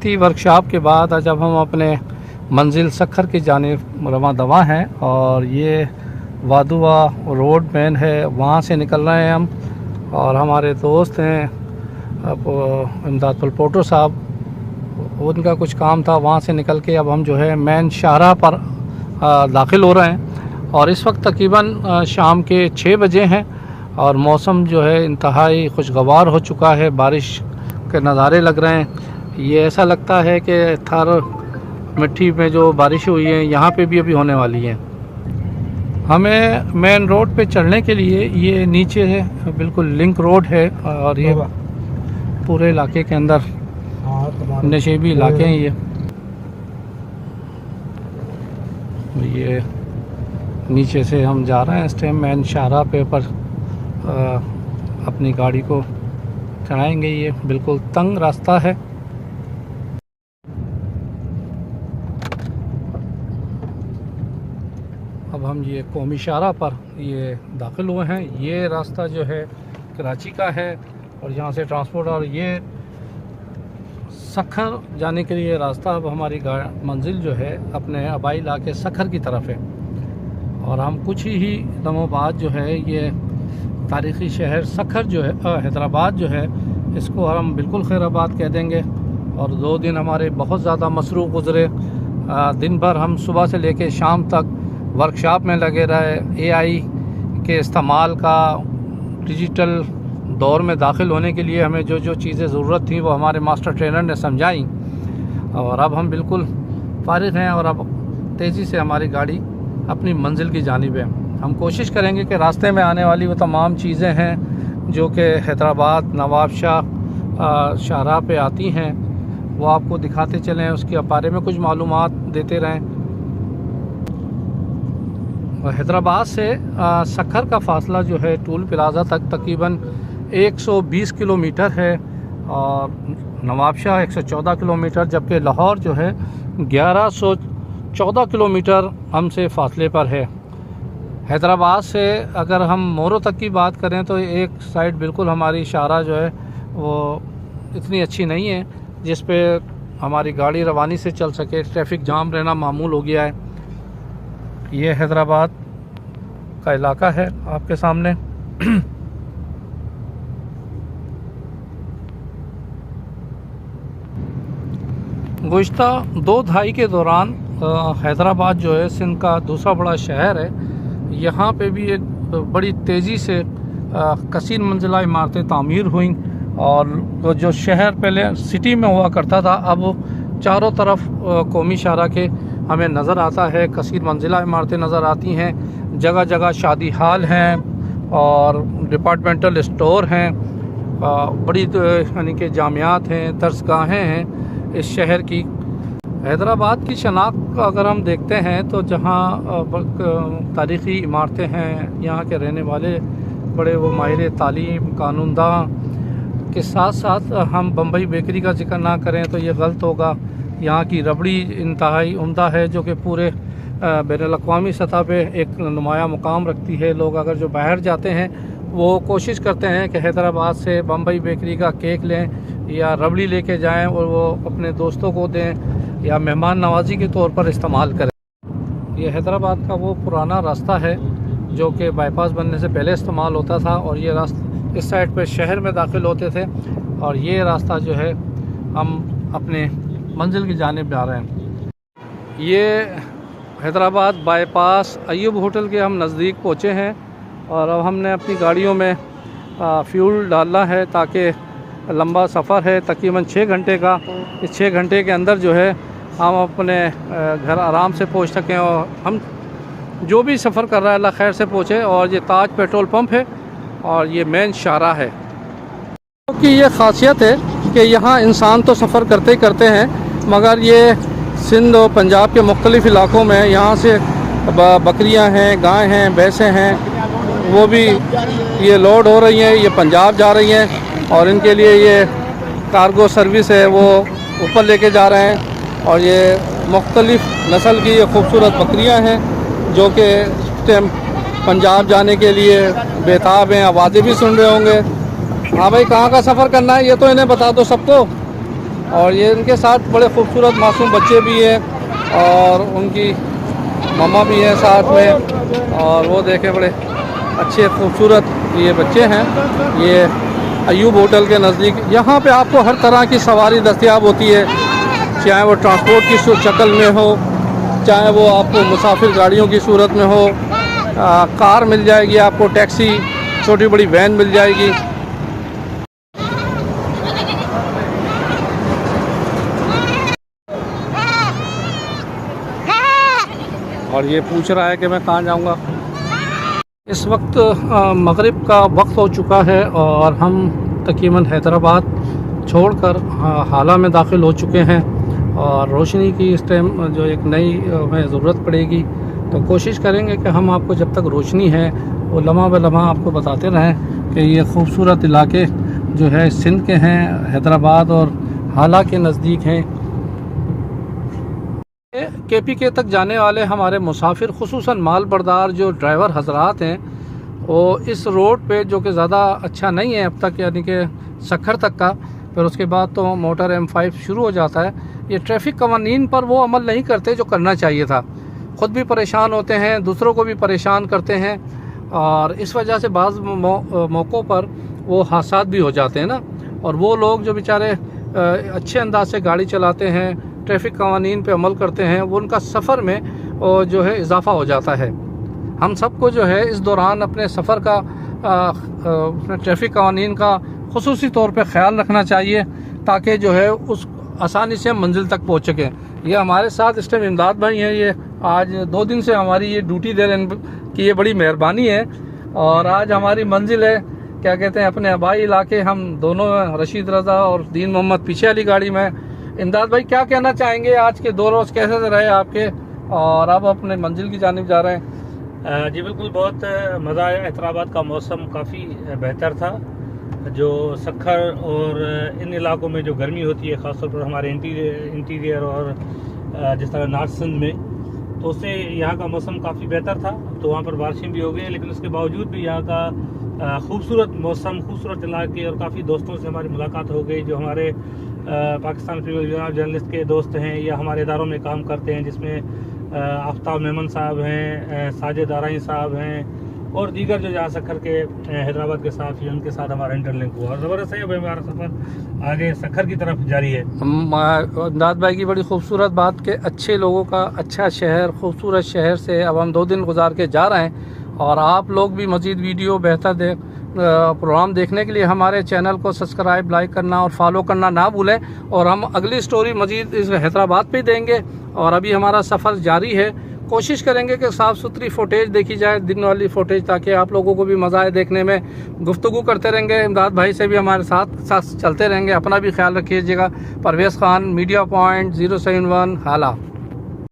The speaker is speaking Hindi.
तहकीकाती वर्कशॉप के बाद आज अब हम अपने मंजिल सखर की जानिब रवां दवा हैं और ये वादुआ रोड मैन है, वहाँ से निकल रहे हैं हम। और हमारे दोस्त हैं अब इमदाद पलपोटो साहब, उनका कुछ काम था, वहाँ से निकल के अब हम जो है मेन शाहराह पर दाखिल हो रहे हैं। और इस वक्त तकरीबन शाम के 6 बजे हैं और मौसम जो है इंतहाई खुशगवार हो चुका है, बारिश के नज़ारे लग रहे हैं। ये ऐसा लगता है कि थर मिट्टी में जो बारिश हुई है यहाँ पे भी अभी होने वाली है। हमें मेन रोड पे चढ़ने के लिए ये नीचे है, बिल्कुल लिंक रोड है और ये पूरे इलाके के अंदर नशेबी इलाके हैं। ये नीचे से हम जा रहे हैं इस टाइम मेन शाहराह पे पर अपनी गाड़ी को चढ़ाएंगे। ये बिल्कुल तंग रास्ता है। अब हम ये कौमी शाहराह पर ये दाखिल हुए हैं। ये रास्ता जो है कराची का है और यहाँ से ट्रांसपोर्ट, और ये सखर जाने के लिए रास्ता अब हमारी मंजिल जो है अपने आबाई इलाके सखर की तरफ है। और हम कुछ ही लम्हों बाद जो है ये तारीख़ी शहर सखर जो है हैदराबाद जो है, इसको हम बिल्कुल खैराबाद कह देंगे। और 2 दिन हमारे बहुत ज़्यादा मसरूफ़ गुज़रे। दिन भर हम सुबह से लेकर शाम तक वर्कशॉप में लगे रहे। AI के इस्तेमाल का, डिजिटल दौर में दाखिल होने के लिए हमें जो जो चीज़ें ज़रूरत थी वो हमारे मास्टर ट्रेनर ने समझाई। और अब हम बिल्कुल फारिग हैं और अब तेज़ी से हमारी गाड़ी अपनी मंजिल की जानिब है। हम कोशिश करेंगे कि रास्ते में आने वाली वो तमाम चीज़ें हैं जो कि हैदराबाद नवाब शाह शाहराह पे आती हैं वो आपको दिखाते चलें, उसके बारे में कुछ मालूमात देते रहें। हैदराबाद से सखर का फ़ासला जो है टूल प्लाज़ा तक तकरीबन 120 किलोमीटर है और नवाबशाह 114 किलोमीटर, जबकि लाहौर जो है 1114 किलोमीटर हमसे फ़ासले पर है। हैदराबाद से अगर हम मोरो तक की बात करें तो एक साइड बिल्कुल हमारी शाहराह जो है वो इतनी अच्छी नहीं है जिस पे हमारी गाड़ी रवानी से चल सके। ट्रैफिक जाम रहना मामूल हो गया है। ये हैदराबाद का इलाका है आपके सामने। गुज़िश्ता 2 दहाई के दौरान हैदराबाद जो है सिंध का दूसरा बड़ा शहर है। यहाँ पे भी एक बड़ी तेज़ी से कसीर मंजिला इमारतें तामीर हुई और जो शहर पहले सिटी में हुआ करता था अब चारों तरफ कौमी शाहराह के हमें नज़र आता है। कसीर मंजिला इमारतें नज़र आती हैं, जगह जगह शादी हाल हैं और डिपार्टमेंटल स्टोर हैं, बड़ी यानी कि जामियात हैं, दरसगाहें हैं इस शहर की। हैदराबाद की शनाख्त अगर हम देखते हैं तो जहाँ तारीख़ी इमारतें हैं, यहाँ के रहने वाले बड़े वो माहिर तालीम कानूनदा के साथ साथ हम बम्बई बेकरी का जिक्र ना करें तो ये गलत होगा। यहाँ की रबड़ी इंतहाई उम्दा है जो कि पूरे बैनुल-अक़वामी सतह पे एक नुमाया मुकाम रखती है। लोग अगर जो बाहर जाते हैं वो कोशिश करते हैं कि हैदराबाद से बम्बई बेकरी का केक लें या रबड़ी लेके जाएं और वो अपने दोस्तों को दें या मेहमान नवाजी के तौर पर इस्तेमाल करें। ये हैदराबाद का वो पुराना रास्ता है जो कि बाईपास बनने से पहले इस्तेमाल होता था और ये रास्ता इस साइड पे शहर में दाखिल होते थे और ये रास्ता जो है हम अपने मंजिल की जानिब जा रहे हैं। ये हैदराबाद बाईपास अय्यूब होटल के हम नज़दीक पहुँचे हैं और अब हमने अपनी गाड़ियों में फ्यूल डालना है ताकि लंबा सफ़र है तकरीबन 6 घंटे का। इस 6 घंटे के अंदर जो है हम अपने घर आराम से पहुँच सकें और हम जो भी सफ़र कर रहा है अल्लाह खैर से पहुँचे। और ये ताज पेट्रोल पंप है और ये मेन शाहराह है। क्योंकि ये ख़ासियत है कि यहाँ इंसान तो सफ़र करते ही करते हैं मगर ये सिंध और पंजाब के मुख्तलिफ़ इलाकों में यहाँ से बकरियाँ हैं, गाय हैं, भैंसें हैं, वो भी ये लोड हो रही हैं, ये पंजाब जा रही हैं और इनके लिए ये कार्गो सर्विस है वो ऊपर लेके जा रहे हैं। और ये मुख्तलिफ़ नस्ल की ये खूबसूरत बकरियाँ हैं जो कि पंजाब जाने के लिए बेताब हैं। आवाज़ें भी सुन रहे होंगे। हाँ भाई, कहाँ का सफ़र करना है ये तो इन्हें बता दो सबको। और ये इनके साथ बड़े खूबसूरत मासूम बच्चे भी हैं और उनकी मम्मा भी है साथ में। और वो देखें बड़े अच्छे खूबसूरत ये बच्चे हैं। ये अयूब होटल के नज़दीक यहाँ पे आपको हर तरह की सवारी दस्तयाब होती है, चाहे वो ट्रांसपोर्ट की शक्ल में हो, चाहे वो आपको मुसाफिर गाड़ियों की सूरत में हो। कार मिल जाएगी आपको, टैक्सी, छोटी बड़ी वैन मिल जाएगी। और ये पूछ रहा है कि मैं कहाँ जाऊँगा। इस वक्त मगरिब का वक्त हो चुका है और हम तकरीबन हैदराबाद छोड़कर हाला में दाखिल हो चुके हैं। और रोशनी की इस टाइम जो एक नई हमें ज़रूरत पड़ेगी, तो कोशिश करेंगे कि हम आपको जब तक रोशनी है वो लम्हा ब लम्हा आपको बताते रहें कि ये खूबसूरत इलाके जो है सिंध के हैं, हैदराबाद और हाला के नज़दीक हैं। KPK तक जाने वाले हमारे मुसाफिर, खुसूसन माल बरदार जो ड्राइवर हजरात हैं, वो इस रोड पे जो कि ज़्यादा अच्छा नहीं है अब तक, यानी कि सखर तक का, फिर उसके बाद तो मोटर M5 शुरू हो जाता है। ये ट्रैफिक कवानीन पर वो अमल नहीं करते जो करना चाहिए था। ख़ुद भी परेशान होते हैं, दूसरों को भी परेशान करते हैं और इस वजह से बाज़ मौक़ों पर वो हादसात भी हो जाते हैं ना। और वो लोग जो बेचारे अच्छे अंदाज से गाड़ी चलाते हैं, ट्रैफिक कवानीन पे अमल करते हैं, वो उनका सफ़र में जो है इजाफ़ा हो जाता है। हम सबको जो है इस दौरान अपने सफ़र का ट्रैफिक कवानीन का खुसूसी तौर पे ख्याल रखना चाहिए ताकि जो है उस आसानी से हम मंजिल तक पहुँच सकें। ये हमारे साथ इस टाइम इमदाद भाई हैं, ये आज 2 दिन से हमारी ये ड्यूटी दे रहे हैं कि ये बड़ी मेहरबानी है। और आज हमारी मंजिल है, क्या कहते हैं, अपने आबाई इलाके। हम दोनों रशीद रज़ा और दीन मोहम्मद पीछे वाली गाड़ी में। इमदाद भाई क्या कहना चाहेंगे, आज के 2 रोज़ कैसे रहे आपके और अब अपने मंजिल की जानिब जा रहे हैं? जी बिल्कुल, बहुत मज़ा आया। हैदराबाद का मौसम काफ़ी बेहतर था। जो सखर और इन इलाकों में जो गर्मी होती है, ख़ासतौर पर हमारे इंटीरियर और जिस तरह नॉर्थ सिंध में, तो उससे यहाँ का मौसम काफ़ी बेहतर था। तो वहाँ पर बारिशें भी हो गई, लेकिन उसके बावजूद भी यहाँ का खूबसूरत मौसम, खूबसूरत इलाके और काफ़ी दोस्तों से हमारी मुलाकात हो गई जो हमारे पाकिस्तान फ्रीडम जर्नलिस्ट के दोस्त हैं या हमारे इदारों में काम करते हैं, जिसमें आफ्ताब मेमन साहब हैं, साजिद आराई साहब हैं और दीगर जो जहाँ सखर के हैदराबाद के साथ उनके साथ हमारा इंटरलिंक हुआ। और ज़बरदस्त है, हमारा सफ़र आगे सखर की तरफ जारी है। इमदाद भाई की बड़ी खूबसूरत बात के अच्छे लोगों का अच्छा शहर, खूबसूरत शहर से अब हम 2 दिन गुजार के जा रहे हैं। और आप लोग भी मज़ीद वीडियो बेहतर प्रोग्राम देखने के लिए हमारे चैनल को सब्सक्राइब, लाइक करना और फॉलो करना ना भूलें। और हम अगली स्टोरी मज़ीद इस हैदराबाद पे देंगे। और अभी हमारा सफ़र जारी है, कोशिश करेंगे कि साफ़ सुथरी फुटेज देखी जाए, दिन वाली फुटेज, ताकि आप लोगों को भी मज़ा आए देखने में। गुफ्तगू करते रहेंगे, इमदाद भाई से भी हमारे साथ चलते रहेंगे। अपना भी ख्याल रखिएगा। परवेज़ ख़ान, मीडिया पॉइंट 071 हाला।